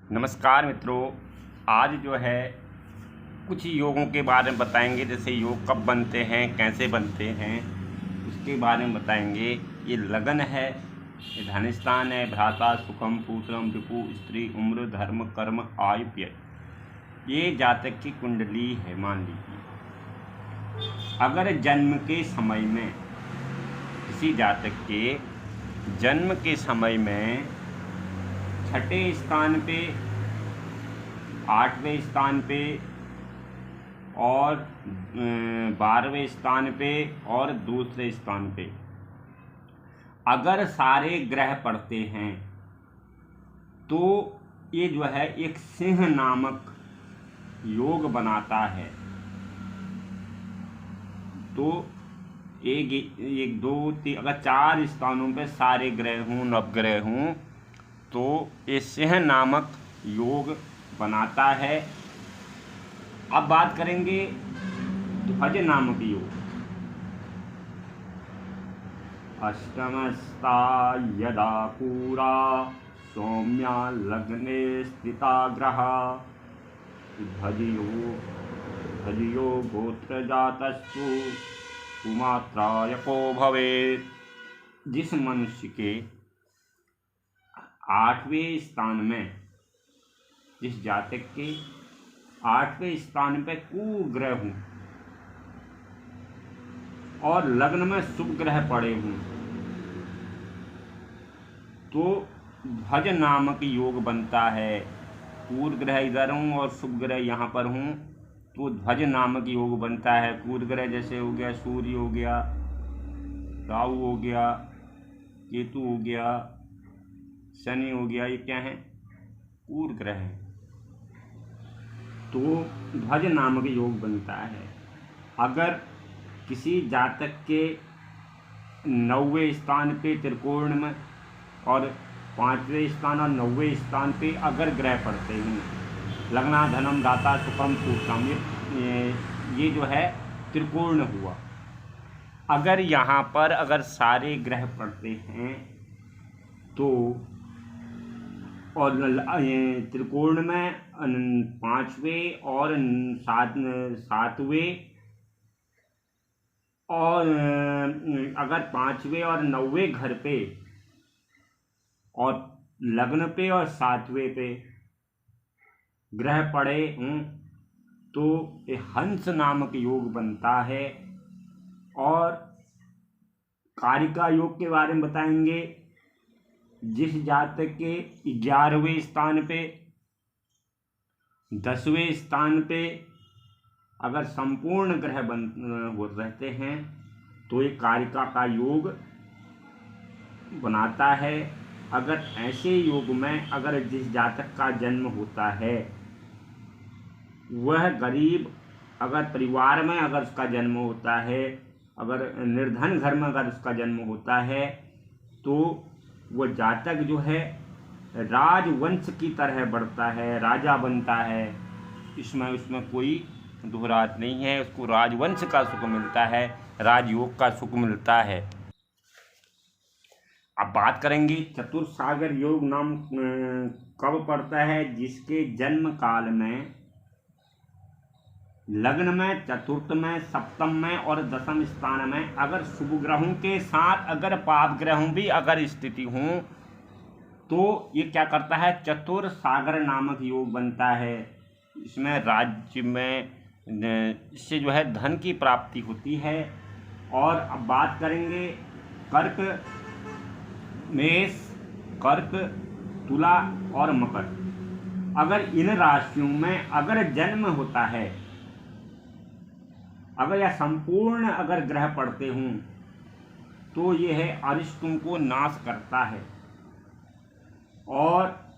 नमस्कार मित्रों, आज जो है कुछ योगों के बारे में बताएंगे। जैसे योग कब बनते हैं, कैसे बनते हैं, उसके बारे में बताएंगे। ये लगन है, ये धन स्थान है, भ्राता सुखम पूत्रम रिपु स्त्री उम्र धर्म कर्म आयु व्यय। ये जातक की कुंडली है। मान लीजिए अगर जन्म के समय में, किसी जातक के जन्म के समय में छठे स्थान पे, आठवें स्थान पे और 12वें स्थान पे और दूसरे स्थान पे अगर सारे ग्रह पड़ते हैं तो ये जो है एक सिंह नामक योग बनाता है। तो एक दो तीन, अगर 4 स्थानों पे सारे ग्रह हों, नवग्रह हों, तो ये सिंह नामक योग बनाता है। अब बात करेंगे ध्वज नामक योग। अष्टमस्ता यदा पूरा सौम्या लग्ने स्थिता ग्रह ध्वजयो गोत्र जातस्तु कुमात्रायको भवेत्। जिस मनुष्य के 8वें स्थान में, जिस जातक के 8वें स्थान पे कुग्रह हूँ और लग्न में शुभ ग्रह पड़े हूँ तो ध्वज नामक योग बनता है। कुर ग्रह इधर हूँ और शुभ ग्रह यहाँ पर हूँ तो ध्वज नामक योग बनता है। कुर ग्रह जैसे हो गया सूर्य, हो गया राहु, हो गया केतु, हो गया शनि, हो गया। ये क्या है? कुर ग्रह है। तो ध्वज नामक योग बनता है। अगर किसी जातक के 9वें स्थान पे त्रिकोण में और 5वें स्थान और 9वें स्थान पे अगर ग्रह पड़ते हैं, लग्ना धनम दाता सुखम पूत्रम, ये जो है त्रिकोण हुआ। अगर यहाँ पर अगर सारे ग्रह पड़ते हैं तो, और त्रिकोण में 5वें और 7वें और अगर 5वें और 9वें घर पे और लग्न पे और 7वें पे ग्रह पड़े हों तो ये हंस नामक योग बनता है। और कारिका योग के बारे में बताएंगे। जिस जातक के 11वें स्थान पे, 10वें स्थान पे अगर संपूर्ण ग्रह रहते हैं तो ये कारिका का योग बनाता है। अगर ऐसे योग में अगर जिस जातक का जन्म होता है वह गरीब अगर परिवार में अगर उसका जन्म होता है, अगर निर्धन घर में अगर उसका जन्म होता है तो वो जातक जो है राजवंश की तरह बढ़ता है, राजा बनता है। उसमें कोई दोहरात नहीं है। उसको राजवंश का सुख मिलता है, राजयोग का सुख मिलता है। अब बात करेंगे चतुर्सागर योग नाम कब पड़ता है। जिसके जन्म काल में लग्न में, चतुर्थ में, सप्तम में और दशम स्थान में अगर शुभ ग्रहों के साथ अगर पाप ग्रहों भी अगर स्थिति हों तो ये क्या करता है, चतुर्सागर नामक योग बनता है। इसमें राज्य में इससे जो है धन की प्राप्ति होती है। और अब बात करेंगे कर्क, मेष, कर्क, तुला और मकर। अगर इन राशियों में अगर जन्म होता है, अगर यह संपूर्ण अगर ग्रह पड़ते हों तो ये है अरिष्टों को नाश करता है। और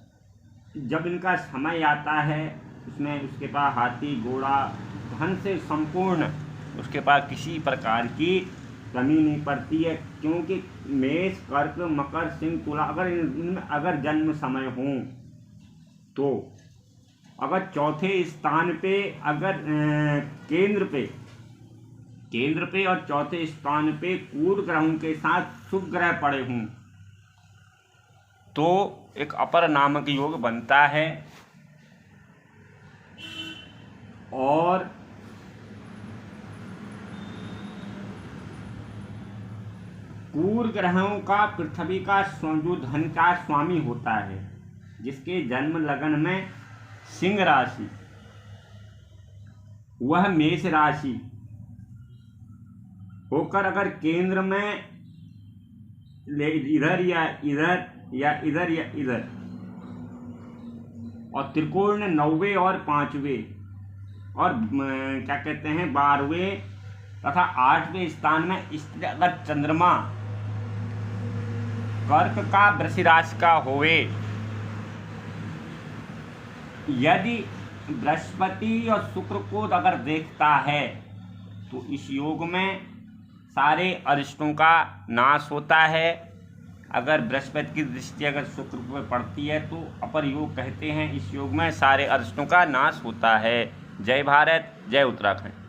जब इनका समय आता है उसमें उसके पास हाथी घोड़ा धन से संपूर्ण, उसके पास किसी प्रकार की कमी नहीं पड़ती है। क्योंकि मेष, कर्क, मकर, सिंह, तुला अगर इनमें अगर जन्म समय हो तो अगर चौथे स्थान पे अगर केंद्र पे और चौथे स्थान पे कुर ग्रहों के साथ शुभ ग्रह पड़े हों तो एक अपर नामक योग बनता है। और पूर्व ग्रहों का पृथ्वी का जो धन का स्वामी होता है, जिसके जन्म लगन में सिंह राशि, वह मेष राशि होकर अगर केंद्र में इधर या इधर या इधर या इधर और त्रिकोण 9वें और 5वें और क्या कहते हैं 12वें तथा 8वें स्थान में स्थित अगर चंद्रमा कर्क का वृष राशि का होवे, यदि बृहस्पति और शुक्र को अगर देखता है तो इस योग में सारे अरिष्टों का नाश होता है। अगर बृहस्पति की दृष्टि अगर शुक्र पर पड़ती है तो अपर योग कहते हैं। इस योग में सारे अरिष्टों का नाश होता है। जय भारत, जय उत्तराखंड।